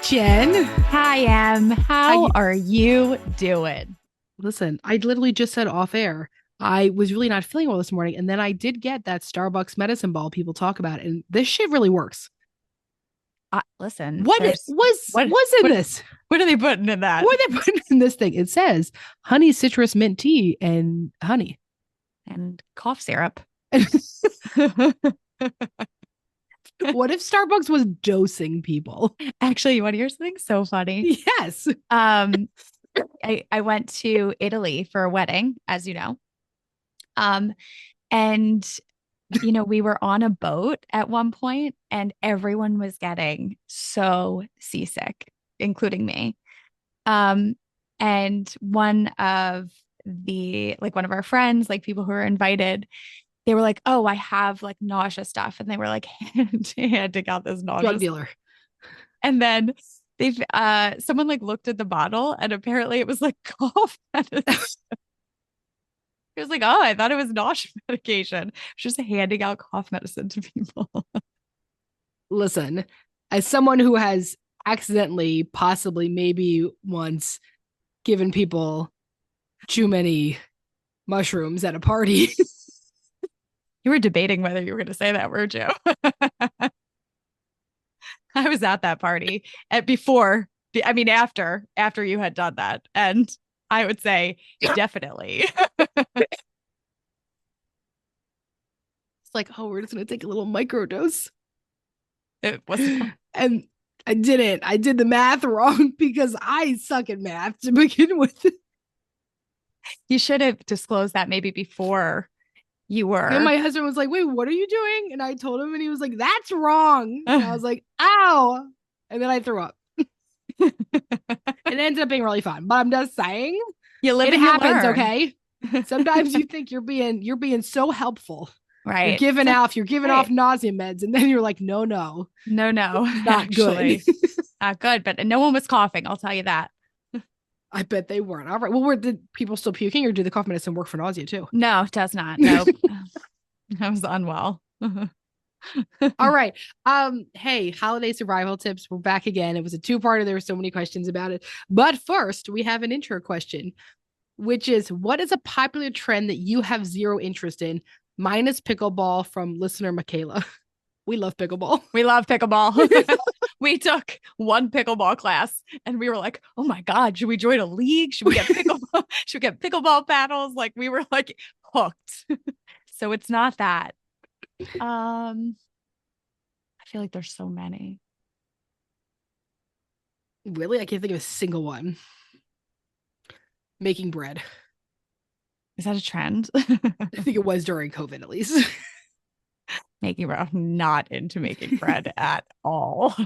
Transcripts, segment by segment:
Jen. Hi, Em. How are you doing? Listen, I literally just said off air. I was really not feeling well this morning, and then I did get that Starbucks medicine ball people talk about, and this shit really works. Listen, What there's what was in what this? what are they putting in that? What are they putting in this thing? It says honey citrus mint tea and honey. And cough syrup. What if Starbucks was dosing people? Actually, you want to hear something so funny? Yes. Um, I went to Italy for a wedding, as you know. Um, and we were on a boat at one point, and everyone was getting so seasick, including me. Um, and one of our friends, like people who were invited, they were like, "Oh, I have like nausea stuff," and they were like handing out this nausea Drug dealer. and then they've someone like looked at the bottle, and apparently it was like cough medicine. It was like, "Oh, I thought it was nausea medication." It's just handing out cough medicine to people. Listen, as someone who has accidentally, possibly, maybe once given people too many mushrooms at a party. You were debating whether you were going to say that word, Joe. I was at that party after you had done that. And I would say definitely. It's like, oh, we're just going to take a little microdose. It was. And I didn't. I did the math wrong because I suck at math to begin with. You should have disclosed that maybe before you were. And my husband was like, wait, what are you doing? And I told him, and he was like, that's wrong. And I was like, ow. And then I threw up. It ended up being really fun. But I'm just saying, it happens, okay? Sometimes you think you're being so helpful. Right. You're giving off nausea meds, and then you're like, no, not actually. Good. Not good. But no one was coughing, I'll tell you that. I bet they weren't. All right. Well, did people still puking, or do the cough medicine work for nausea too? No, it does not. Nope. I was unwell. All right. Hey, holiday survival tips. We're back again. It was a two-parter. There were so many questions about it. But first, we have an intro question, which is, what is a popular trend that you have zero interest in? Minus pickleball, from listener Michaela. We love pickleball. We took one pickleball class and we were like, oh my God, should we join a league? Should we get pickleball? Should we get pickleball paddles? Like, we were like hooked. So it's not that. I feel like there's so many. Really? I can't think of a single one. Making bread. Is that a trend? I think it was during COVID, at least. Making bread. I'm not into making bread at all.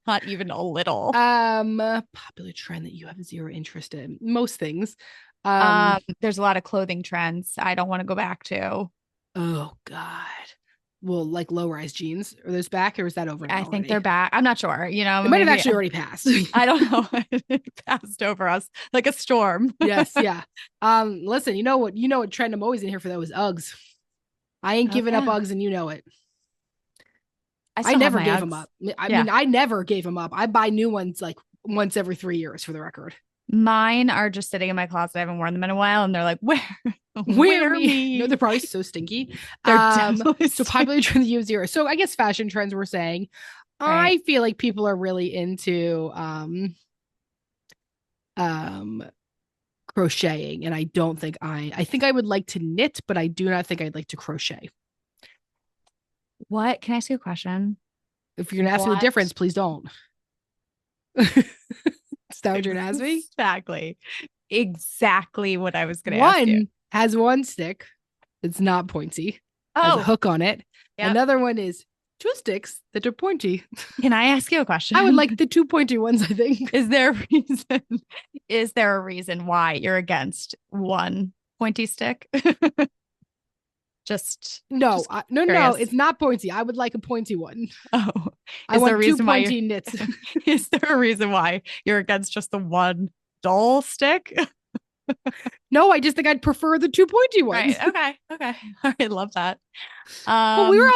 Not even a little. Popular trend that you have zero interest in. Most things. There's a lot of clothing trends I don't want to go back to. Oh God. Well, like low-rise jeans. Are those back, or is that over now? I think they're back. I'm not sure. It might have actually already passed. I don't know. It passed over us like a storm. Yes, yeah. Listen, you know what trend I'm always in here for, those Uggs. I ain't giving up Uggs, and you know it. I never gave them up. I mean, I never gave them up. I buy new ones like once every 3 years, for the record. Mine are just sitting in my closet. I haven't worn them in a while, and they're like, wear me. No, they're probably so stinky. So popular trends you have zero. So I guess fashion trends, we're saying. Right. I feel like people are really into crocheting, and I don't think I think I would like to knit, but I do not think I'd like to crochet. What? Can I ask you a question? If you're gonna ask me the difference, please don't. Is that what you're gonna ask me? Exactly what I was gonna ask you. One has one stick. It's not pointy. Has a hook on it. Yep. Another one is two sticks that are pointy. Can I ask you a question? I would like the two pointy ones, I think. Is there a reason why you're against one pointy stick? No, it's not pointy. I would like a pointy one. Oh, I want two pointy knits. Is there a reason why you're against just the one dull stick? No, I just think I'd prefer the two pointy ones. Right. Okay. Okay. All right. Love that. But we were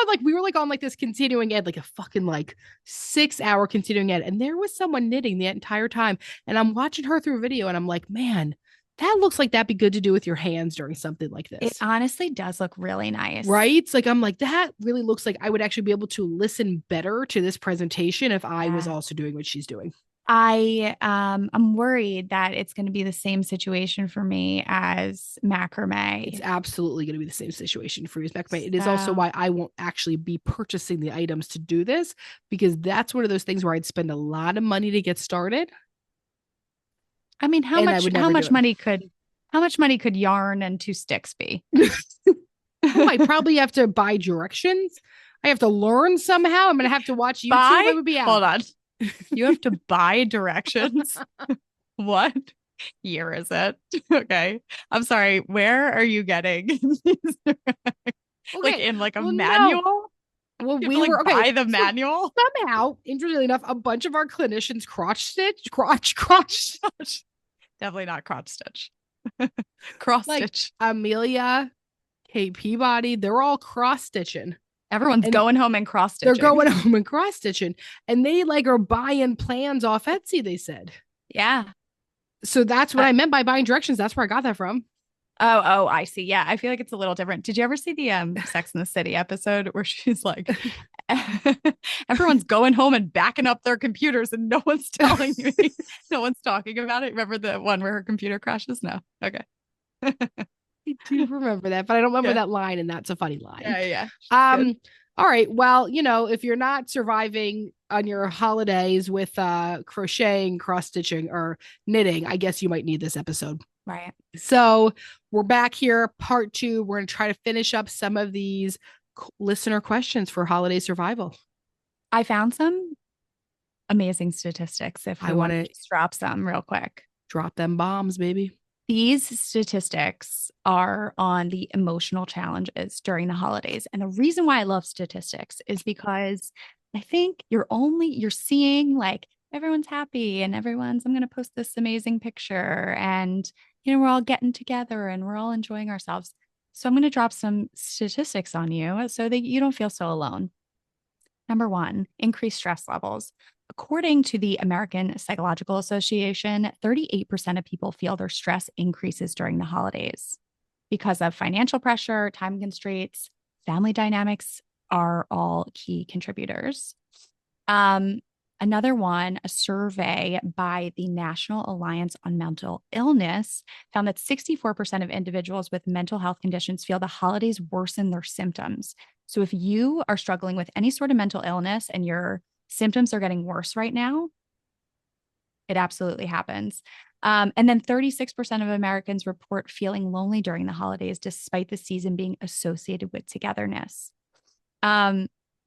on like this continuing ed, like a fucking like 6 hour continuing ed. And there was someone knitting the entire time. And I'm watching her through a video and I'm like, man, that looks like that'd be good to do with your hands during something like It this. honestly does look really nice. Right? It's like I'm like, that really looks like I would actually be able to listen better to this presentation if I was Yeah. also doing what she's doing. I'm worried that it's going to be the same situation for me as It's macrame. absolutely going to be the same situation for you as macrame. It is also So, why I won't actually be purchasing the items to do this, because that's one of those things where I'd spend a lot of money to get started I mean, and I would never do how much money could yarn and two sticks be? it. Oh, I probably have to buy directions. I have to learn somehow. I'm going to have to watch YouTube. Buy? I would be out. Hold on. You have to buy directions. What year is it? Okay. I'm sorry. Where are you getting these? Like Okay. in like a Well, no. manual? Well, You have to we like were okay. buy the So manual? somehow, interestingly enough, a bunch of our clinicians crotch, Definitely not crotch stitch. Cross like stitch. Amelia, Kate Peabody, they're all cross stitching. Everyone's And going home and cross they're stitching. going home and cross stitching. And they like are buying plans off Etsy, they said. Yeah. So that's what I meant by buying directions. That's where I got that from. Oh, I see. Yeah, I feel like it's a little different. Did you ever see the Sex and the City episode where she's like, everyone's going home and backing up their computers and no one's telling me, no one's talking about it. Remember the one where her computer crashes? No. Okay. I do remember that, but I don't remember Yeah. that line, and that's a funny line. Yeah. Um, all right. Well, if you're not surviving on your holidays with crocheting, cross stitching, or knitting, I guess you might need this episode. Right. So we're back here, part 2. We're going to try to finish up some of these listener questions for holiday survival. I found some amazing statistics if we want to just drop some real quick. Drop them bombs, baby. These statistics are on the emotional challenges during the holidays. And the reason why I love statistics is because I think you're seeing like everyone's happy and I'm going to post this amazing picture and, we're all getting together and we're all enjoying ourselves. So I'm going to drop some statistics on you so that you don't feel so alone. Number 1, increased stress levels. According to the American Psychological Association, 38% of people feel their stress increases during the holidays because of financial pressure, time constraints, family dynamics are all key contributors. Another one, a survey by the National Alliance on Mental Illness found that 64% of individuals with mental health conditions feel the holidays worsen their symptoms. So if you are struggling with any sort of mental illness and your symptoms are getting worse right now, it absolutely happens. And then 36% of Americans report feeling lonely during the holidays, despite the season being associated with togetherness.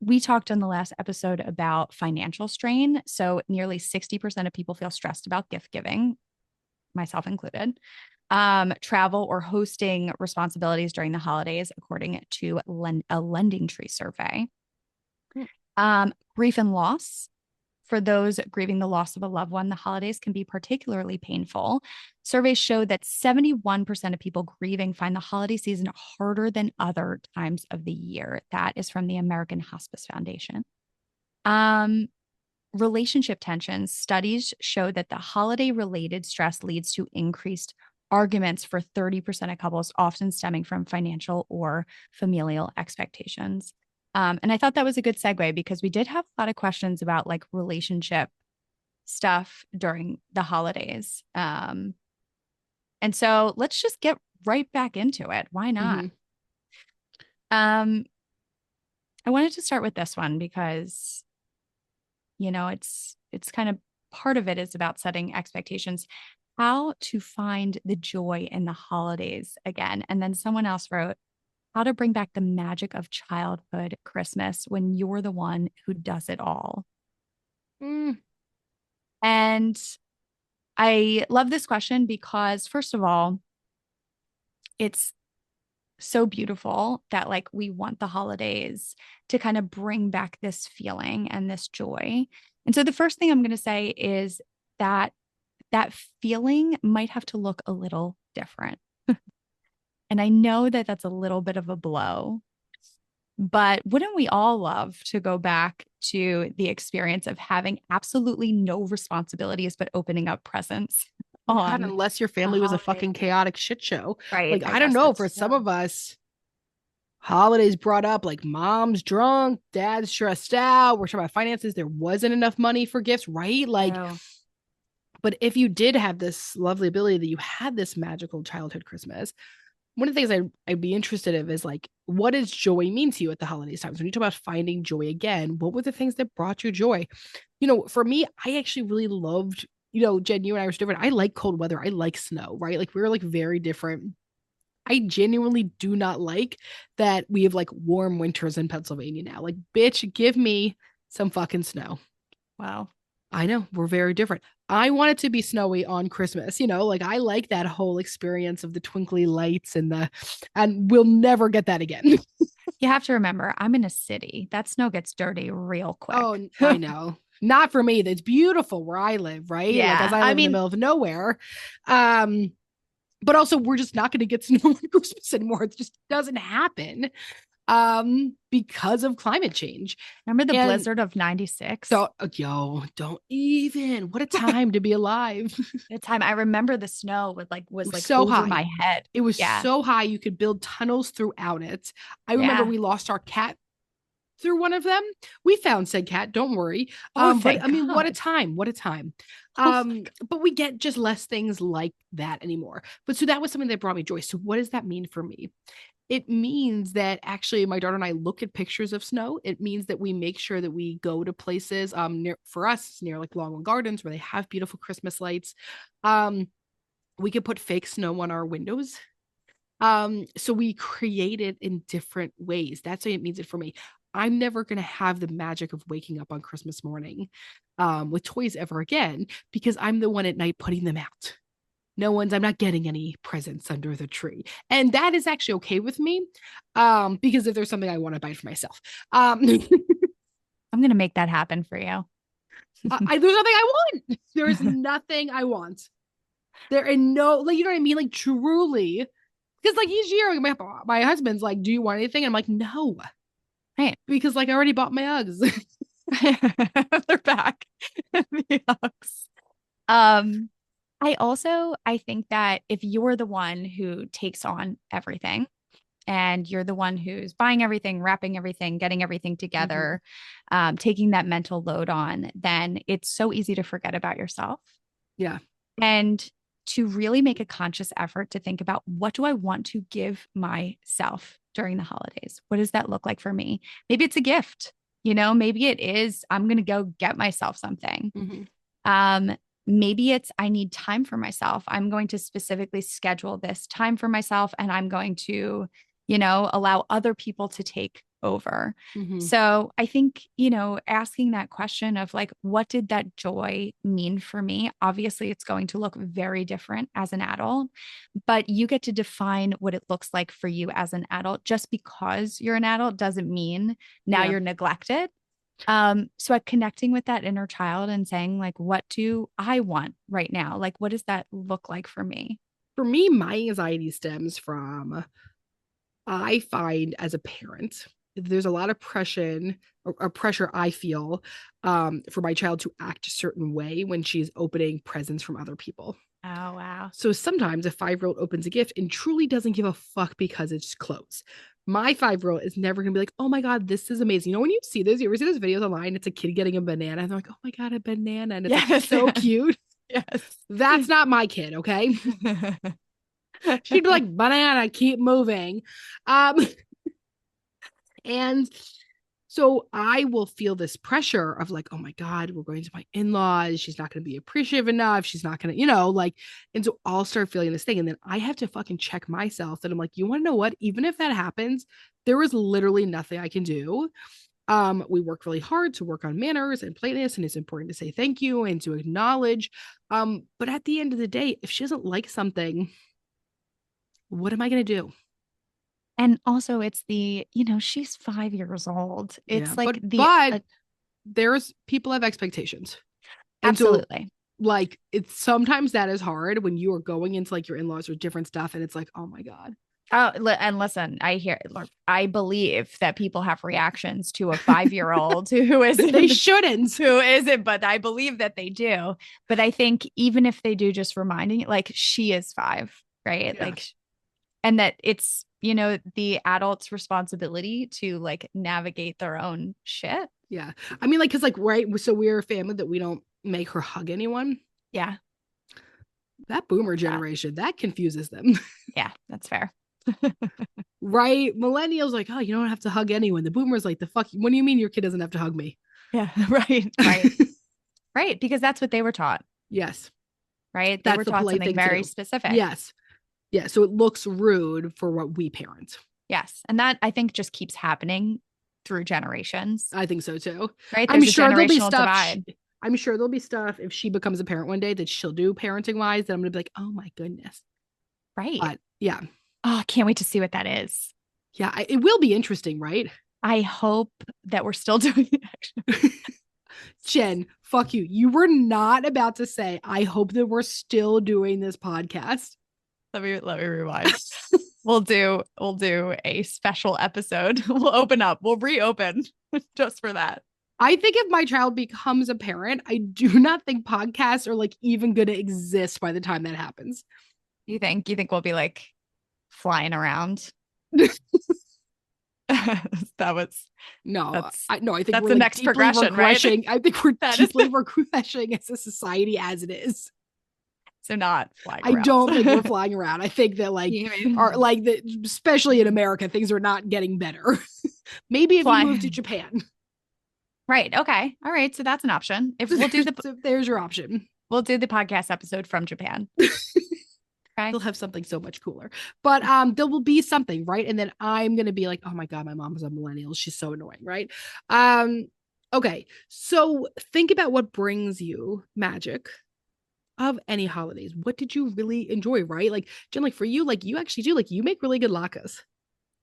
We talked on the last episode about financial strain. So nearly 60% of people feel stressed about gift giving, myself included. Travel or hosting responsibilities during the holidays, according to a Lending Tree survey. Grief and loss. For those grieving the loss of a loved one, the holidays can be particularly painful. Surveys show that 71% of people grieving find the holiday season harder than other times of the year. That is from the American Hospice Foundation. Relationship tensions. Studies show that the holiday-related stress leads to increased arguments for 30% of couples, often stemming from financial or familial expectations. And I thought that was a good segue because we did have a lot of questions about like relationship stuff during the holidays. And so let's just get right back into it. Why not? I wanted to start with this one because, it's kind of part of it is about setting expectations, how to find the joy in the holidays again. And then someone else wrote, how to bring back the magic of childhood Christmas when you're the one who does it all. And I love this question because, first of all, it's so beautiful that like we want the holidays to kind of bring back this feeling and this joy. And so the first thing I'm going to say is that that feeling might have to look a little different. And I know that that's a little bit of a blow, but wouldn't we all love to go back to the experience of having absolutely no responsibilities but opening up presents God, on unless your a family was a holiday? fucking chaotic shit show. Right. Like, I I don't guess know, that's for some true. of us, holidays brought up like mom's drunk, dad's stressed out, we're talking about finances, there wasn't enough money for gifts, right? Like, True. but if you did have this lovely ability that you had this magical childhood Christmas, one of the things I'd be interested in is like, what does joy mean to you at the holidays times? When you talk about finding joy again, what were the things that brought you joy? For me, I actually really loved, Jen, you and I were different. I like cold weather. I like snow, right? Like we were like very different. I genuinely do not like that we have like warm winters in Pennsylvania now. Like, bitch, give me some fucking snow. Wow. I know we're very different. I want it to be snowy on Christmas, like I like that whole experience of the twinkly lights and we'll never get that again. You have to remember, I'm in a city. That snow gets dirty real quick. Oh, I know. Not for me. It's beautiful where I live, right? Like as Yeah. I I live in the mean, middle of nowhere. Um, but also we're just not going to get snow on Christmas anymore. It just doesn't happen because of climate change. remember the And blizzard of 96? don't even. What a time to be alive. The time I remember the snow It was was like so over high. my head. It was Yeah. so high you could build tunnels throughout it. I remember Yeah. we lost our cat through one of them. We found said cat, don't worry. Oh, But thank I mean, what a God. time. What a time. Oh my God. But we get just less things like that anymore. But so that was something that brought me joy. So what does that mean for me? It means that actually my daughter and I look at pictures of snow. It means that we make sure that we go to places near for us near like Longwood Gardens where they have beautiful Christmas lights. Um, we could put fake snow on our windows. So we create it in different ways. That's what it means it for me. I'm never going to have the magic of waking up on Christmas morning with toys ever again because I'm the one at night putting them out. I'm not getting any presents under the tree. And that is actually okay with me because if there's something I want to buy for myself. I'm going to make that happen for you. There's nothing I want. There's nothing I want. There and no, like, you know what I mean? Like, truly. Because, like, each year, my husband's like, do you want anything? And I'm like, no. Right. Because, like, I already bought my Uggs. They're back. The Uggs. I think that if you're the one who takes on everything and you're the one who's buying everything, wrapping everything, getting everything together, taking that mental load on, then it's so easy to forget about yourself. Yeah. And to really make a conscious effort to think about what do I want to give myself during the holidays? What does that look like for me? Maybe it's a gift, maybe it is, I'm going to go get myself something. Mm-hmm. Maybe it's, I need time for myself. I'm going to specifically schedule this time for myself and I'm going to, allow other people to take over. Mm-hmm. So I think, asking that question of like, what did that joy mean for me? Obviously, it's going to look very different as an adult, but you get to define what it looks like for you as an adult. Just because you're an adult doesn't mean now Yeah. you're neglected. So connecting with that inner child and saying, like, what do I want right now? Like, what does that look like for me? For me, my anxiety stems from I find as a parent, there's a lot of pressure I feel for my child to act a certain way when she's opening presents from other people. Oh, wow. So sometimes a 5-year-old opens a gift and truly doesn't give a fuck because it's clothes. My 5-year-old is never gonna be like, oh my God, this is amazing. When you see this, you ever see those videos online? It's a kid getting a banana, and they're like, oh my God, a banana. And it's like so cute. Yes. That's not my kid, okay? She'd be like, banana, keep moving. And so I will feel this pressure of like, oh my God, we're going to my in-laws. She's not going to be appreciative enough. She's not going to, like, and so I'll start feeling this thing. And then I have to fucking check myself that I'm like, you want to know what? Even if that happens, there is literally nothing I can do. We work really hard to work on manners and politeness, and it's important to say thank you and to acknowledge. But at the end of the day, if she doesn't like something, what am I going to do? And also it's she's 5 years old. Yeah, It's like but there's people have expectations. And so absolutely. like it's sometimes that is hard when you are going into like your in-laws or different stuff and it's like, oh my God. Oh, and listen, I believe that people have reactions to a 5-year-old who isn't, They shouldn't. but I believe that they do. But I think even if they do, just reminding, like, she is 5, right? Yeah. Like, and that it's, the adult's responsibility to like navigate their own shit. Yeah. I mean, like, cause like, right. So we're a family that we don't make her hug anyone. Yeah. That boomer generation, that confuses them. Yeah, that's fair. Right? Millennials like, oh, you don't have to hug anyone. The boomers like, the fuck, what do you mean your kid doesn't have to hug me? Yeah, right, because that's what they were taught. Yes. Right? They were taught something very specific. Yes. Yeah, so it looks rude for what we parent. Yes, and that I think just keeps happening through generations. I think so too. Right? I'm sure there'll be stuff. I'm sure there'll be stuff if she becomes a parent one day that she'll do parenting wise that I'm gonna be like, oh my goodness. Right. But yeah. Oh, I can't wait to see what that is. Yeah, it will be interesting, right? I hope that we're still doing it. Jen, fuck you. You were not about to say, I hope that we're still doing this podcast. Let me rewind. We'll do a special episode. We'll reopen just for that. I think if my child becomes a parent, I do not think podcasts are like even going to exist by the time that happens. You think we'll be like flying around? That was I think that's the next progression, right? I think we're deeply regressing as a society as it is. So not flying around. I don't think we're flying around. I think that especially in America, things are not getting better. Maybe if you move to Japan. Right. Okay. All right. So that's an option. If we'll do so there's your option. We'll do the podcast episode from Japan. Okay. They'll have something so much cooler. But there will be something, right? And then I'm gonna be like, oh my God, my mom is a millennial. She's so annoying, right? Okay. So think about what brings you magic of any holidays. What did you really enjoy, right? Like, Jen, like for you, like you actually do, like you make really good latkes.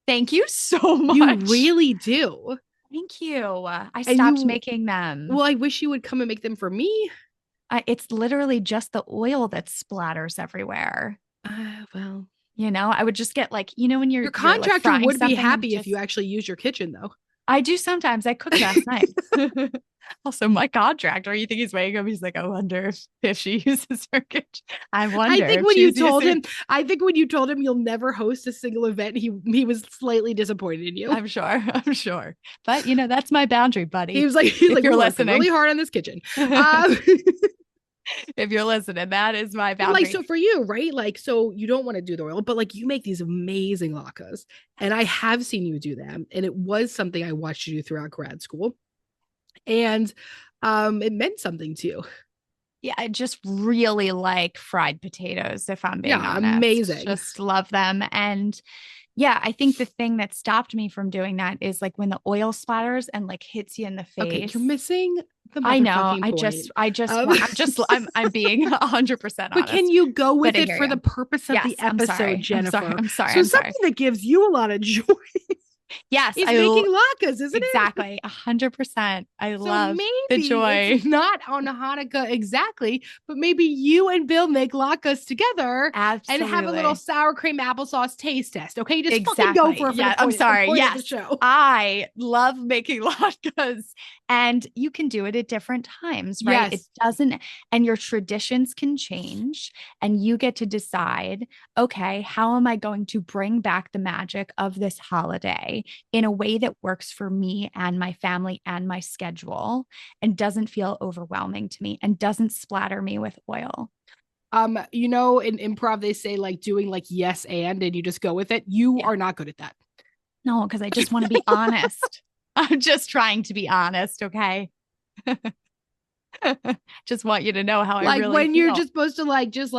Thank you so much. You really do. Thank you. I stopped making them. Well, I wish you would come and make them for me. It's literally just the oil that splatters everywhere. Well, I would just get like, when your contractor like would be happy if you actually use your kitchen, though. I do sometimes. I cooked last night. Also, my contractor, you think he's weighing up? He's like, I wonder if she uses her kitchen. I wonder. I think when you told him you'll never host a single event, he was slightly disappointed in you. I'm sure. But that's my boundary, buddy. He was like, you're listening really hard on this kitchen. If you're listening, that is my boundary. Like, so for you, right? Like, so you don't want to do the oil, but like you make these amazing latkes, and I have seen you do them, and it was something I watched you do throughout grad school, and it meant something to you. Yeah, I just really like fried potatoes, if I'm being honest. Amazing. Just love them. And yeah, I think the thing that stopped me from doing that is like when the oil splatters and like hits you in the face. Okay, you're missing the I know. I'm being 100% honest. But can you go with it for the purpose of the episode, Jennifer? I'm sorry. Something that gives you a lot of joy. Yes, it's making latkes, isn't it? Exactly, 100%. I love the joy. It's not on Hanukkah exactly, but maybe you and Bill make latkes together. Absolutely. And have a little sour cream applesauce taste test. Okay, just fucking go for it. I'm sorry. Yes, I love making latkes, and you can do it at different times, right? Yes. It doesn't, and your traditions can change, and you get to decide, okay, how am I going to bring back the magic of this holiday in a way that works for me and my family and my schedule and doesn't feel overwhelming to me and doesn't splatter me with oil. In improv, they say like doing like yes and you just go with it. You are not good at that. No, because I just want to be honest. I'm just trying to be honest. Okay. Just want you to know how I really when you're just supposed to just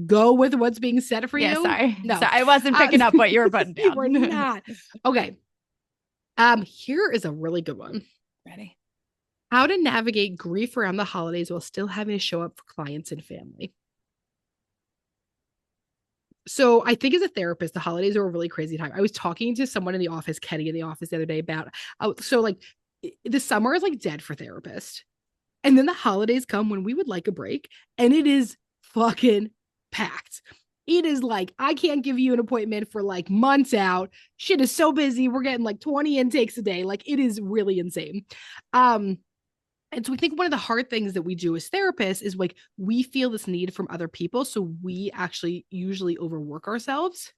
go with what's being said for you. Sorry. No, I wasn't picking up what you were putting down. You were not. Okay. Here is a really good one. Ready? How to navigate grief around the holidays while still having to show up for clients and family. So I think as a therapist, the holidays are a really crazy time. I was talking to someone in the office, Kenny in the office the other day about, the summer is like dead for therapists. And then the holidays come when we would like a break, and it is fucking packed. It is like, I can't give you an appointment for like months out. Shit is so busy. We're getting like 20 intakes a day. Like, it is really insane. Um, and so I think one of the hard things that we do as therapists is like we feel this need from other people. So we actually usually overwork ourselves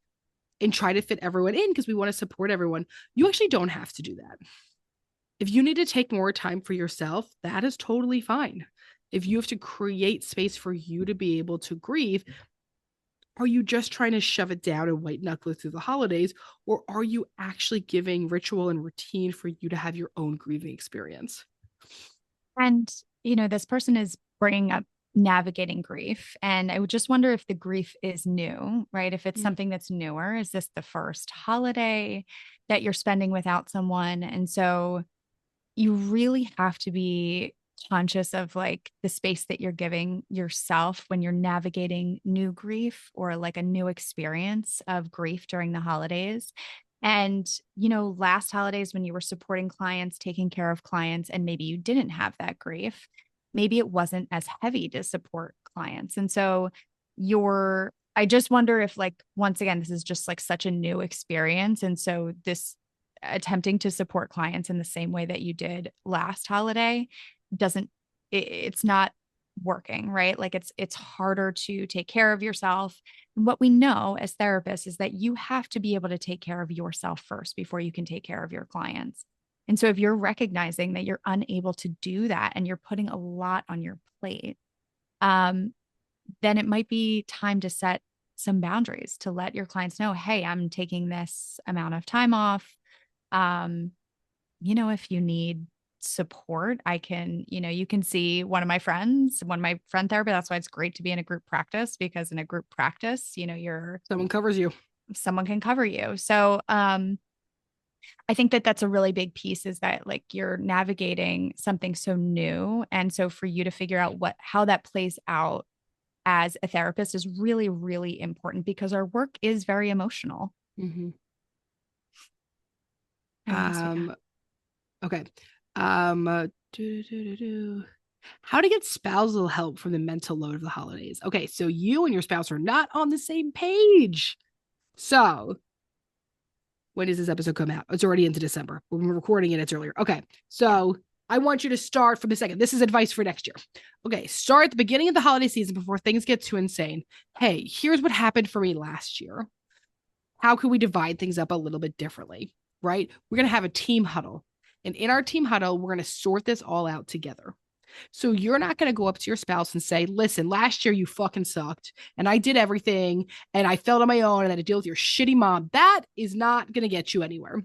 and try to fit everyone in because we want to support everyone. You actually don't have to do that. If you need to take more time for yourself, that is totally fine. If you have to create space for you to be able to grieve, are you just trying to shove it down and white knuckle it through the holidays? Or are you actually giving ritual and routine for you to have your own grieving experience? And, this person is bringing up navigating grief. And I would just wonder if the grief is new, right? If it's something that's newer, is this the first holiday that you're spending without someone? And so you really have to be conscious of like the space that you're giving yourself when you're navigating new grief or like a new experience of grief during the holidays. And, last holidays when you were supporting clients, taking care of clients, and maybe you didn't have that grief, maybe it wasn't as heavy to support clients. And so I just wonder if, like, once again, this is just like such a new experience. And so this attempting to support clients in the same way that you did last holiday doesn't, it's not working, right? Like it's harder to take care of yourself. And what we know as therapists is that you have to be able to take care of yourself first before you can take care of your clients. And so if you're recognizing that you're unable to do that and you're putting a lot on your plate, then it might be time to set some boundaries to let your clients know, hey, I'm taking this amount of time off. Um, if you need support, I can, you can see one of my friend therapists. That's why it's great to be in a group practice, because in a group practice, Someone covers you. someone can cover you. So, I think that that's a really big piece, is that like you're navigating something so new. And so for you to figure out how that plays out as a therapist is really, really important, because our work is very emotional. Mm-hmm. So, yeah. Okay. Um, uh, How to get spousal help from the mental load of the holidays. Okay, so you and your spouse are not on the same page. So, when does this episode come out? It's already into December. When we're recording it, it's earlier. Okay, so I want you to start from the second. This is advice for next year. Okay, start at the beginning of the holiday season before things get too insane. Hey, here's what happened for me last year. How can we divide things up a little bit differently? Right? We're going to have a team huddle. And in our team huddle, we're going to sort this all out together. So you're not going to go up to your spouse and say, listen, last year you fucking sucked and I did everything and I felt on my own and I had to deal with your shitty mom. That is not going to get you anywhere.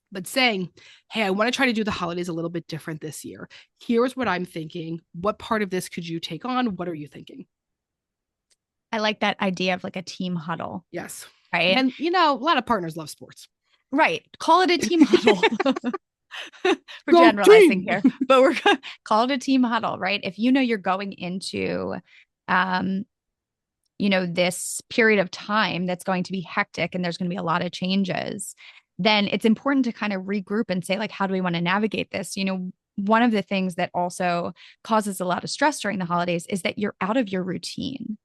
But saying, hey, I want to try to do the holidays a little bit different this year. Here's what I'm thinking. What part of this could you take on? What are you thinking? I like that idea of like a team huddle. Yes. Right. And, a lot of partners love sports. Right. Call it a team huddle. We're Go generalizing team! here, but we're going to call it a team huddle, right? If you're going into, this period of time that's going to be hectic and there's going to be a lot of changes, then it's important to kind of regroup and say, like, how do we want to navigate this? One of the things that also causes a lot of stress during the holidays is that you're out of your routine.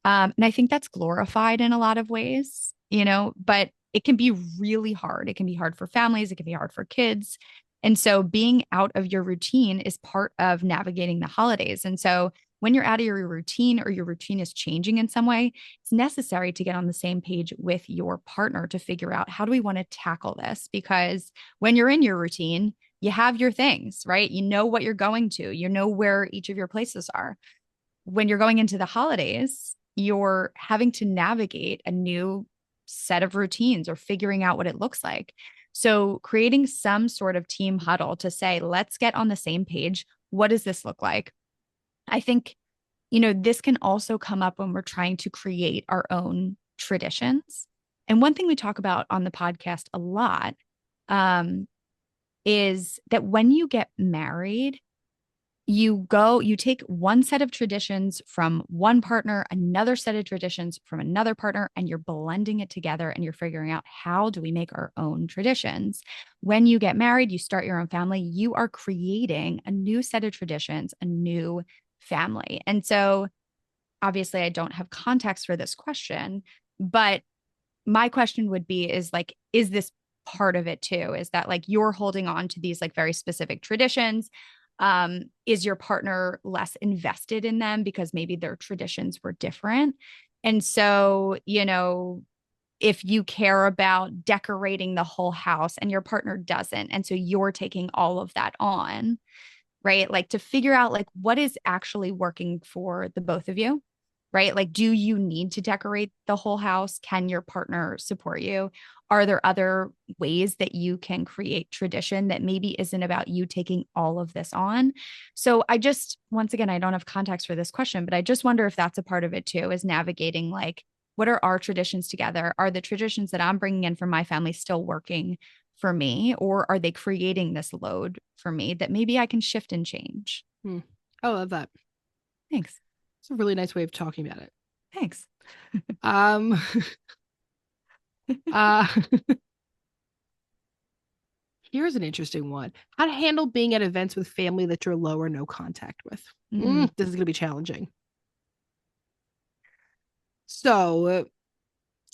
And I think that's glorified in a lot of ways, but it can be really hard. It can be hard for families. It can be hard for kids. And so being out of your routine is part of navigating the holidays. And so when you're out of your routine or your routine is changing in some way, it's necessary to get on the same page with your partner to figure out, how do we want to tackle this? Because when you're in your routine, you have your things, right? You know what you're going to, where each of your places are. When you're going into the holidays, you're having to navigate a new set of routines or figuring out what it looks like. So creating some sort of team huddle to say, let's get on the same page. What does this look like? I think, this can also come up when we're trying to create our own traditions. And one thing we talk about on the podcast a lot is that when you get married, you take one set of traditions from one partner, another set of traditions from another partner, and you're blending it together and you're figuring out how do we make our own traditions. When you get married, you start your own family, you are creating a new set of traditions, a new family. And so obviously I don't have context for this question, but my question would be is like, is this part of it too? Is that like you're holding on to these like very specific traditions? Is your partner less invested in them because maybe their traditions were different? And so, if you care about decorating the whole house and your partner doesn't, and so you're taking all of that on, right? Like to figure out like what is actually working for the both of you, right? Like, do you need to decorate the whole house? Can your partner support you? Are there other ways that you can create tradition that maybe isn't about you taking all of this on? So I just, once again, I don't have context for this question, but I just wonder if that's a part of it too, is navigating like, what are our traditions together? Are the traditions that I'm bringing in from my family still working for me, or are they creating this load for me that maybe I can shift and change? I love that. Thanks. It's a really nice way of talking about it. Thanks. Um, uh, here's an interesting one. How to handle being at events with family that you're low or no contact with. This is going to be challenging. So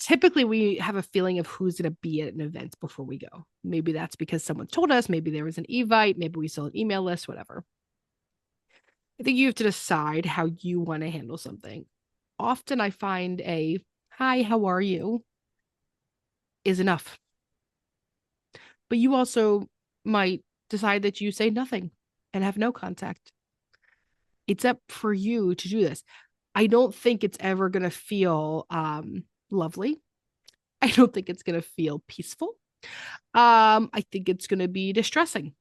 typically we have a feeling of who's going to be at an event before we go. Maybe that's because someone told us, maybe there was an evite, maybe we saw an email list, whatever. I think you have to decide how you want to handle something. Often I find a hi, how are you is enough. But you also might decide that you say nothing and have no contact. It's up for you to do this. I don't think it's ever going to feel lovely. I don't think it's going to feel peaceful. I think it's going to be distressing.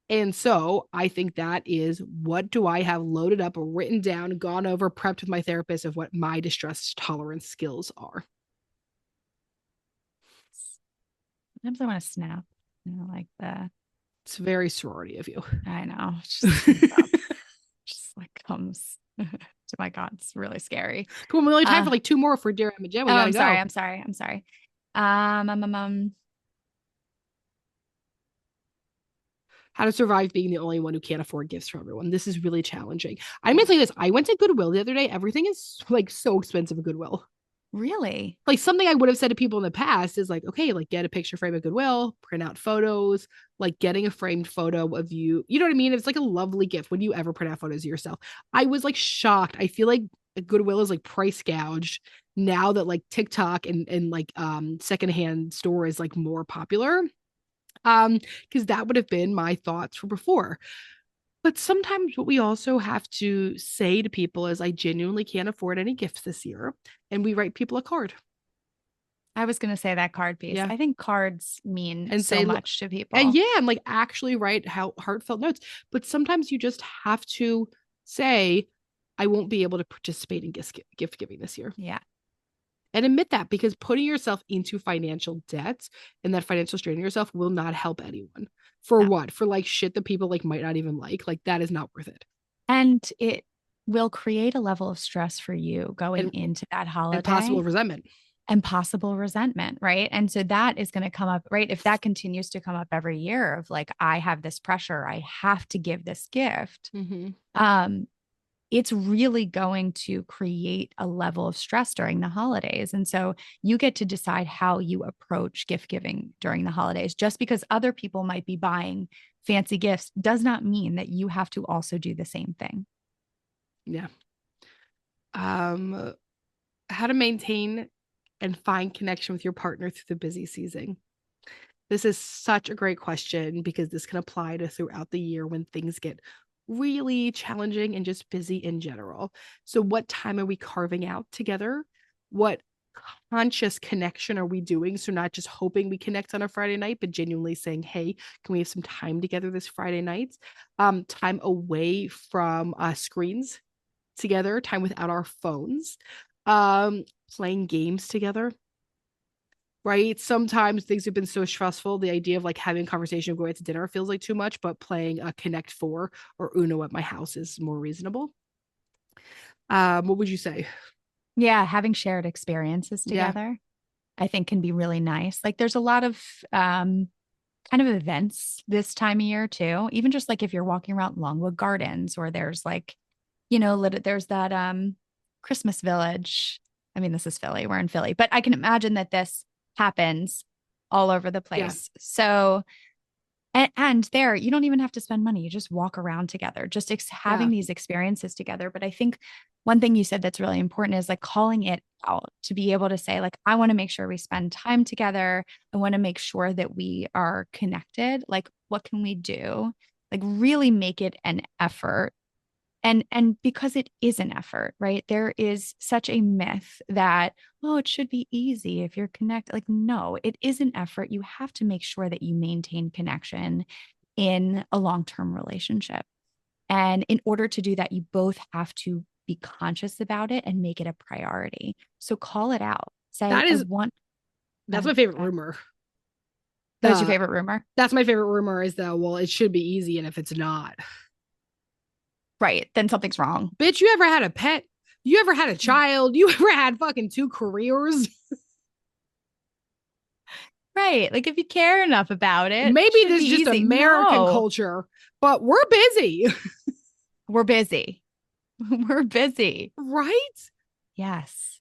And so I think that is what do I have loaded up, written down, gone over, prepped with my therapist of what my distress tolerance skills are. Sometimes I want to snap, like the. It's very sorority of you. I know. Just like comes to my God. It's really scary. Cool. We only time for like two more for dear Emma Jen. We gotta I'm go. sorry. I'm sorry. I'm sorry. How to survive being the only one who can't afford gifts for everyone. This is really challenging. I'm gonna say this. I went to Goodwill the other day. Everything is like so expensive at Goodwill. Really? Like something I would have said to people in the past is like, okay, like get a picture frame at Goodwill, print out photos, like getting a framed photo of you. You know what I mean? It's like a lovely gift when you ever print out photos of yourself. I was like shocked. I feel like Goodwill is like price gouged now that like TikTok and like secondhand store is like more popular. Because that would have been my thoughts for before. But sometimes what we also have to say to people is, I genuinely can't afford any gifts this year. And we write people a card. I was going to say that card piece. Yeah. I think cards mean And so say, much to people. and yeah, and like actually write how heartfelt notes. But sometimes you just have to say, I won't be able to participate in gift giving this year. Yeah. And admit that, because putting yourself into financial debt and that financial strain on yourself will not help anyone. For what? For like shit that people like might not even like. Like that is not worth it. And it will create a level of stress for you going into that holiday. And possible resentment. And possible resentment, right? And so that is going to come up, right? If that continues to come up every year of like, I have this pressure, I have to give this gift. It's really going to create a level of stress during the holidays. And so you get to decide how you approach gift giving during the holidays. Just because other people might be buying fancy gifts does not mean that you have to also do the same thing. Yeah. How to maintain and find connection with your partner through the busy season. This is such a great question because this can apply to throughout the year when things get really challenging and just busy in general. So what time are we carving out together? What conscious connection are we doing? So not just hoping we connect on a Friday night, but genuinely saying, hey, can we have some time together this Friday night? Time away from screens together, time without our phones, playing games together. right? Sometimes things have been so stressful. The idea of like having a conversation of going out to dinner feels like too much, but playing a Connect Four or Uno at my house is more reasonable. What would you say? Yeah, having shared experiences Yeah, together, I think can be really nice. Like there's a lot of kind of events this time of year too. Even just like if you're walking around Longwood Gardens or there's like, there's that Christmas village. I mean, this is Philly. We're in Philly, but I can imagine that this happens all over the yeah, place. So and there, you don't even have to spend money. You just walk around together, just yeah. having these experiences together. But I think one thing you said that's really important is like calling it out to be able to say, like, I want to make sure we spend time together. I want to make sure that we are connected. Like, what can we do? Like, really make it an effort and because it is an effort, right? There is such a myth that, oh, it should be easy if you're connected. Like, no, it is an effort. You have to make sure that you maintain connection in a long-term relationship. And in order to do that, you both have to be conscious about it and make it a priority. So call it out. Say, That I is want that's my favorite rumor. that's your The favorite rumor. that's my favorite rumor is that, well, it should be easy, and if it's not, Right. Then something's wrong. bitch, you ever had a pet? You ever had a child? You ever had fucking two careers? Right. Like if you care enough about it, it Maybe should this be is just easy. American No, culture, but we're busy. we're busy. We're busy. Right? Yes.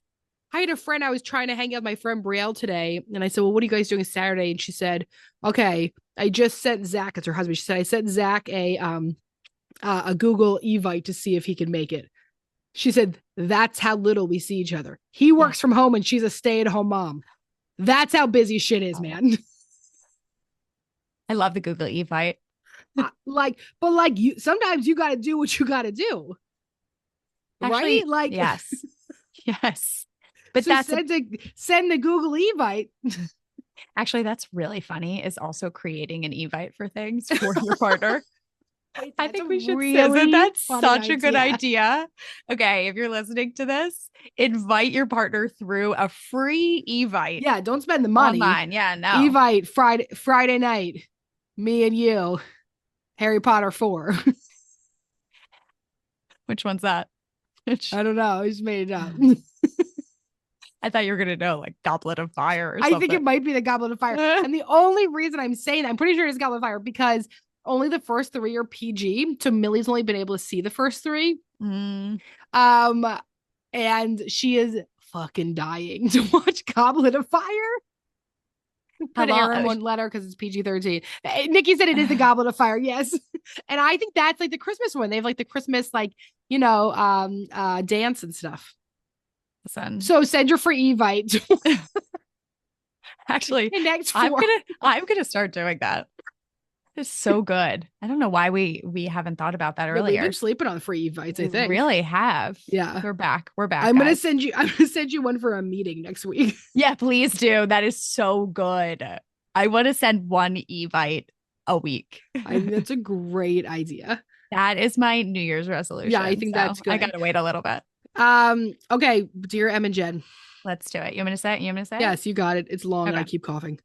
I had a friend, I was trying to hang out with my friend Brielle today, and I said, well, what are you guys doing Saturday? And she said, okay, I just sent Zach, it's her husband. She said, I sent Zach a Google Evite to see if he can make it. She said, that's how little we see each other. He Yeah. works from home and she's a stay-at-home mom. That's how busy shit is, Oh, man. I love the Google Evite. But you sometimes you gotta do what you gotta do. Right? Actually, Like yes. Yes. But so that's a, send the Google Evite. actually that's really funny is also creating an Evite for things for your partner. Wait, I that's a think we should say that really that's funny such a good idea. idea. Okay, if you're listening to this, invite your partner through a free Evite Yeah, don't spend the money. online. Yeah, no. Evite Friday night. Me and you. Harry Potter 4. Which one's that? Which I don't know. I just made it up. I thought you were gonna know, like Goblet of Fire or I think something. it might be the Goblet of Fire. And the only reason I'm saying that, I'm pretty sure it's Goblet of Fire because only the first 3 are PG. So Millie's only been able to see the first 3. Mm. Um, and she is fucking dying to watch Goblet of Fire. How But long? Aaron won't let her because it's PG-13. Nikki said it is the Goblet of Fire, yes. And I think that's like the Christmas one. They have like the Christmas, like, dance and stuff. Listen, So send your free Evite. actually, Next I'm 4. gonna start doing that. It's so good. I don't know why we haven't thought about that Yeah, we've been earlier. sleeping on free Evites, I We think. really have. Yeah. We're back. We're back, guys. I'm gonna send you one for a meeting next week. Yeah, please do. That is so good. I want to send one Evite a week. I think that's a great idea. That is my New Year's Yeah, I resolution. think So that's I good. gotta wait a little bit. Okay, dear Em and Jen. Let's do it. You want me to say it? You want me to say it? Yes, you got it. It's long and I Okay. keep coughing.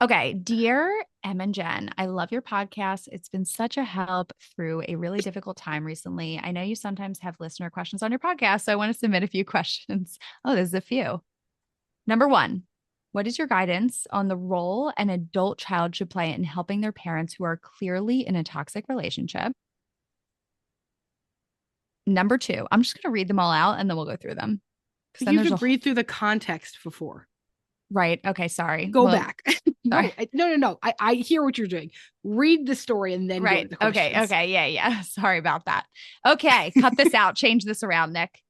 Okay, dear Em and Jen, I love your podcast. It's been such a help through a really difficult time recently. I know you sometimes have listener questions on your podcast, so I want to submit a few questions. Oh, there's a few. Number one, what is your guidance on the role an adult child should play in helping their parents who are clearly in a toxic relationship? Number two, I'm just going to read them all out and then we'll go through them. Because then You there's have a to read through the context before. right. Okay, sorry. Go Well, back. No, sorry. no. I hear what you're doing. Read the story and then go Right. to the questions. Okay. Okay. Yeah. Yeah. Sorry about that. Okay. Cut this out. Change this around, Nick.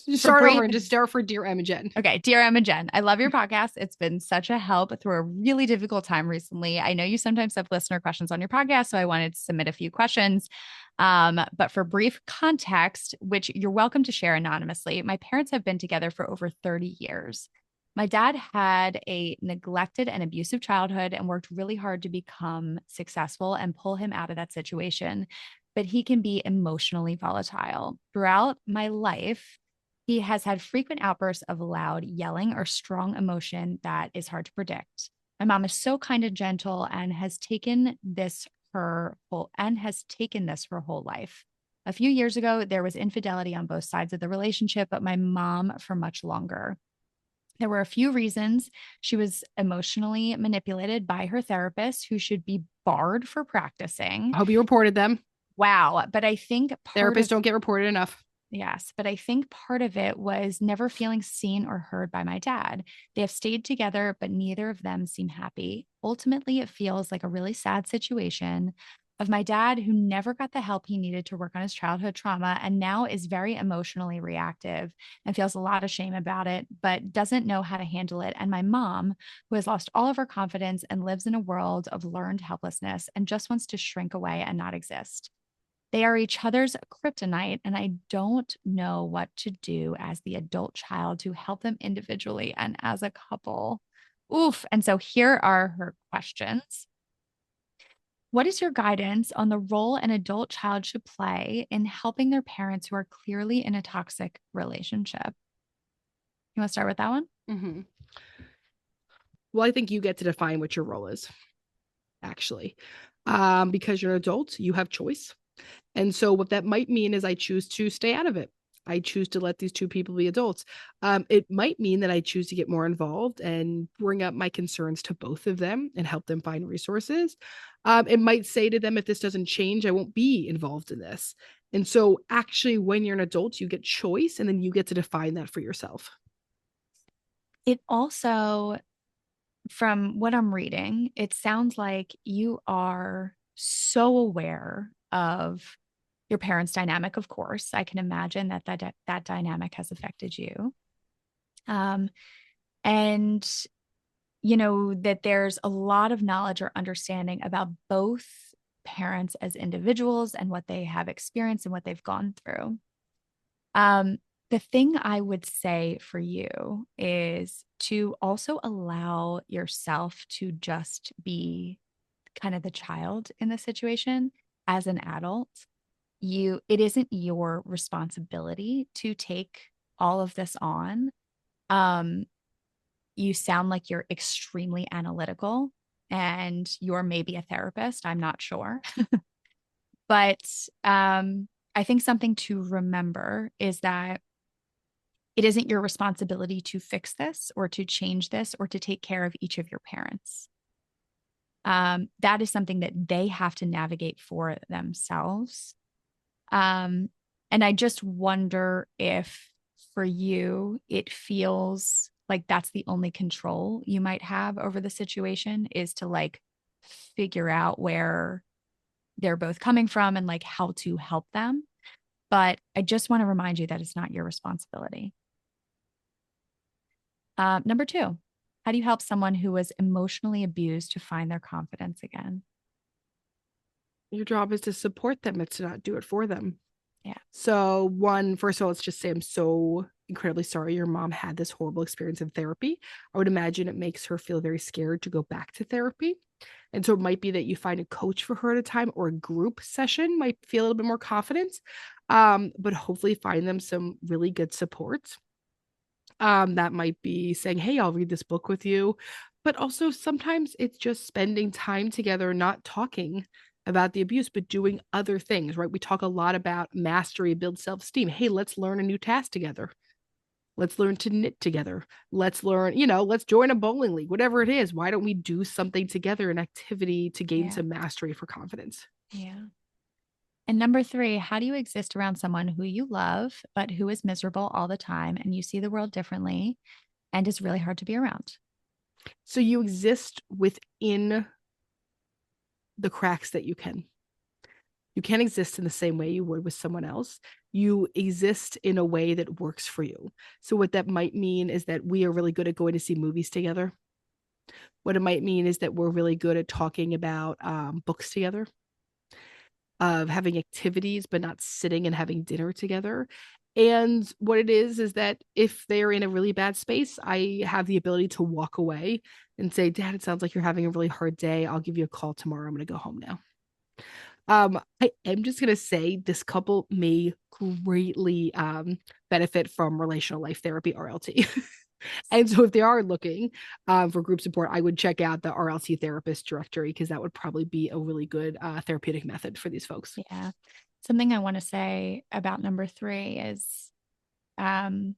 Just For start brief, over and just start for dear Em and Jen. okay, dear Emma Jen, I love your podcast. It's been such a help through a really difficult time recently. I know you sometimes have listener questions on your podcast, so I wanted to submit a few questions. But for brief context, which you're welcome to share anonymously, my parents have been together for over 30 years. My dad had a neglected and abusive childhood and worked really hard to become successful and pull him out of that situation. But he can be emotionally volatile. Throughout my life, He has had frequent outbursts of loud yelling or strong emotion that is hard to predict. My mom is so kind and gentle and has taken this her whole life. A few years ago, there was infidelity on both sides of the relationship, but my mom for much longer. There were a few reasons. She was emotionally manipulated by her therapist, who should be barred for practicing. I hope you reported them. Wow. But I think Therapists don't get reported enough. yes, but I think part of it was never feeling seen or heard by my dad. They have stayed together, but neither of them seem happy. Ultimately, it feels like a really sad situation of my dad who never got the help he needed to work on his childhood trauma and now is very emotionally reactive and feels a lot of shame about it, but doesn't know how to handle it. And my mom, who has lost all of her confidence and lives in a world of learned helplessness and just wants to shrink away and not exist. They are each other's kryptonite, and I don't know what to do as the adult child to help them individually and as a couple. Oof. And so here are her questions. What is your guidance on the role an adult child should play in helping their parents who are clearly in a toxic relationship? You want to start with that one? Mm-hmm. Well, I think you get to define what your role is, actually. Because you're an adult, you have choice. And so what that might mean is I choose to stay out of it. I choose to let these two people be adults. It might mean that I choose to get more involved and bring up my concerns to both of them and help them find resources. It might say to them, if this doesn't change, I won't be involved in this. And so, actually, when you're an adult, you get choice and then you get to define that for yourself. It also, from what I'm reading, it sounds like you are so aware of your parents' dynamic. Of course, I can imagine that dynamic has affected you. Um, and you know that there's a lot of knowledge or understanding about both parents as individuals and what they have experienced and what they've gone through. Um, the thing I would say for you is to also allow yourself to just be kind of the child in the situation as an adult. It isn't your responsibility to take all of this on. Um, you sound like you're extremely analytical and you're maybe a therapist. I'm not sure. But I think something to remember is that it isn't your responsibility to fix this or to change this or to take care of each of your parents. That is something that they have to navigate for themselves. And I just wonder if for you, it feels like that's the only control you might have over the situation is to like figure out where they're both coming from and like how to help them. But I just want to remind you that it's not your responsibility. Number two, how do you help someone who was emotionally abused to find their confidence again? Your job is to support them, it's to not do it for them. Yeah. So, first of all, let's just say I'm so incredibly sorry your mom had this horrible experience in therapy. I would imagine it makes her feel very scared to go back to therapy. And so it might be that you find a coach for her at a time or a group session might feel a little bit more confidence. But hopefully find them some really good support. That might be saying, hey, I'll read this book with you. But also sometimes it's just spending time together, not talking about the abuse, but doing other things, right? We talk a lot about mastery, build self-esteem. Hey, let's learn a new task together. Let's learn to knit together. Let's learn, let's join a bowling league, whatever it is. Why don't we do something together, an activity to gain Yeah. some mastery for confidence? Yeah. And number three, how do you exist around someone who you love, but who is miserable all the time and you see the world differently and is really hard to be around? So you exist within the cracks that you can. You can't exist in the same way you would with someone else. You exist in a way that works for you. So, what that might mean is that we are really good at going to see movies together. What it might mean is that we're really good at talking about books together, of having activities, but not sitting and having dinner together. And what it is that if they're in a really bad space, I have the ability to walk away and say, Dad, it sounds like you're having a really hard day. I'll give you a call tomorrow. I'm going to go home now. I am just gonna say this couple may greatly benefit from relational life therapy RLT. And so if they are looking for group support, I would check out the RLT therapist directory because that would probably be a really good therapeutic method for these folks. Yeah. Something I want to say about number 3 is, um,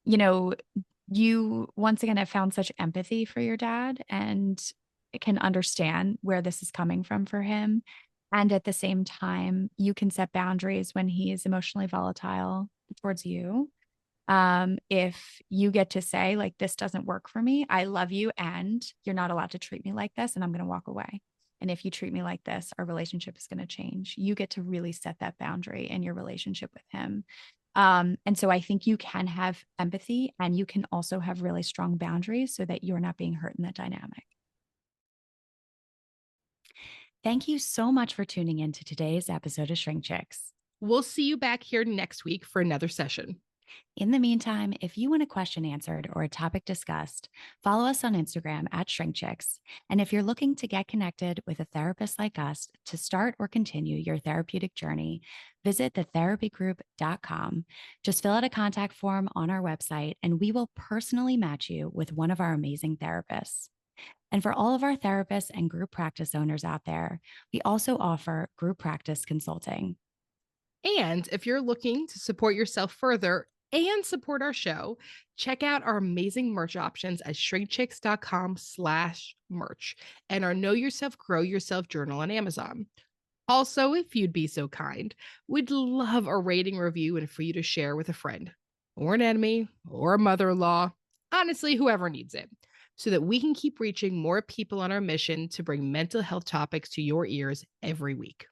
you know, you once again have found such empathy for your dad and can understand where this is coming from for him. And at the same time, you can set boundaries when he is emotionally volatile towards you. If you get to say, like, this doesn't work for me, I love you, and you're not allowed to treat me like this, and I'm going to walk away. And if you treat me like this, our relationship is going to change. You get to really set that boundary in your relationship with him. And so I think you can have empathy and you can also have really strong boundaries so that you're not being hurt in that dynamic. Thank you so much for tuning in to today's episode of Shrink Chicks. We'll see you back here next week for another session. In the meantime, if you want a question answered or a topic discussed, follow us on Instagram at ShrinkChicks. And if you're looking to get connected with a therapist like us to start or continue your therapeutic journey, visit thetherapygroup.com. Just fill out a contact form on our website, and we will personally match you with one of our amazing therapists. And for all of our therapists and group practice owners out there, we also offer group practice consulting. And if you're looking to support yourself further and support our show, check out our amazing merch options at shrinkchicks.com/merch and our Know Yourself, Grow Yourself journal on Amazon. Also, if you'd be so kind, we'd love a rating review and for you to share with a friend or an enemy or a mother-in-law, honestly, whoever needs it, so that we can keep reaching more people on our mission to bring mental health topics to your ears every week.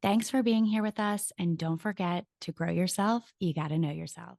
Thanks for being here with us. And don't forget to grow yourself. You got to know yourself.